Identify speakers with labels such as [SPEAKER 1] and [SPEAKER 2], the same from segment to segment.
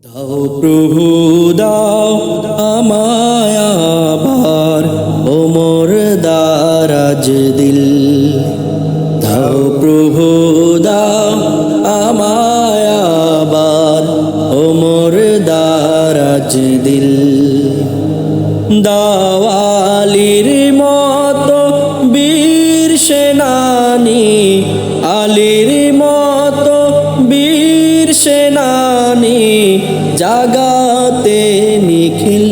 [SPEAKER 1] দাও প্রভু দাও আমায় আবার ওমর দারাজ দিল। দাও প্রভু দাও আমায় আবার ওমর দারাজ দিল। দাওয়ালির মতো বীর সেনানী, আলীর মতো বীর সেনানী, জাগাতে নিখিল।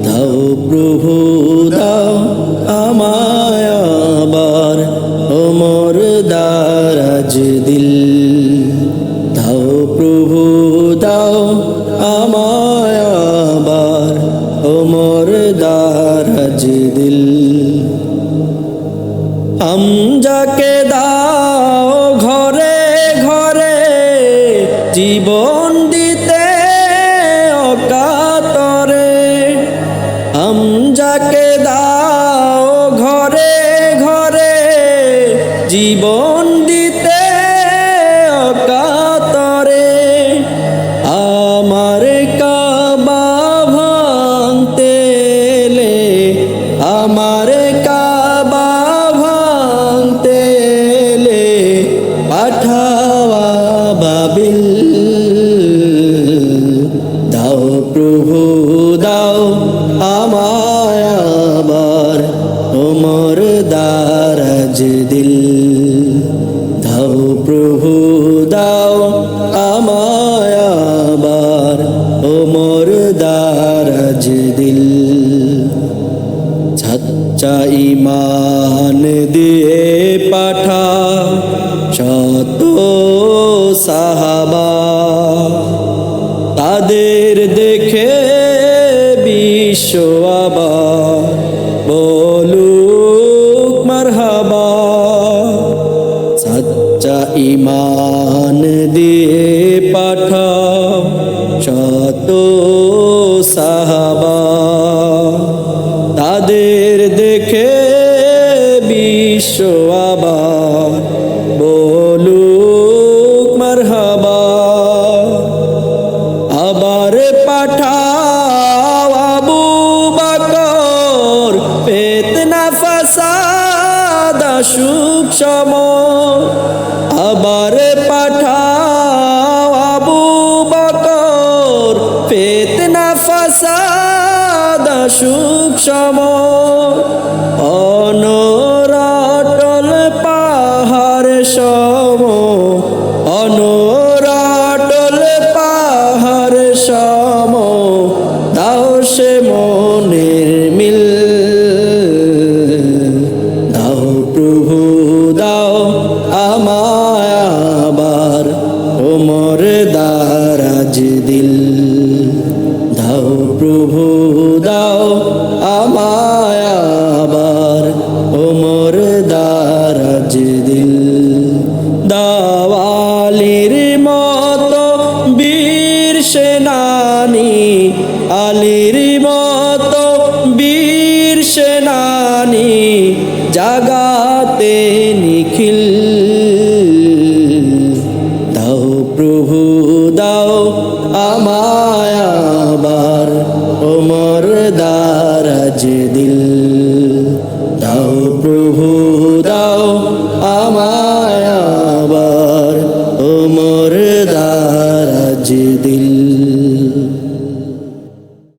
[SPEAKER 1] দাও প্রভু দাও আমায় আবার ওমর দারাজ দিল। দাও প্রভু দাও আমায় আবার ওমর দারাজ দিল। আমজাকে দাও ঘরে ঘরে জীবন দিতে অকাতরে। আমজাকে দাও ঘরে ঘরে জীবন দিতে অকাতরে। আমার কাবা ভাঙতে এলে, আমার কাবা ভাঙতে এলে পাঠাওয়া বাবিল। দাও প্রভু দাও আমায় আবার ওমর দারাজ দিল। দাও প্রভু দাও আমায় আবার ওমর দারাজ দিল। সচ্চা ঈমান দিয়ে পাঠাও শত সাহাবা, তাদের দেখে বিশ্ব আবার বলুক মারহাবা। সচ্চা ঈমান দিয়ে পাঠাও শত সাহাবা, তাদের দেখে বিশ্ব আবার বলুক মারহাবা। আবার পাঠাও আবু বকর, ফিতনা ফাসাদ সুখ সম। আবার পাঠাও আবু বকর, ফিতনা ফাসাদ সুখ সম। অনরাটল পাহাড় সম, অনরাটল পাহাড় সম, দাও সে মনের মিল। দাও প্রভু দাও আমায় আবার ওমর দারাজ দিল। দাও প্রভু দাও আমায় আবার ওমর দারাজ দিল। দাওয়ালির মতো বীর সেনানী, আলীর মতো বীর সেনানী, জাগাতে নিখিল। দাও প্রভু দাও আমায় আবার ওমর দারাজ দিল। দাও প্রভু দাও আমায় আবার ওমর দারাজ দিল।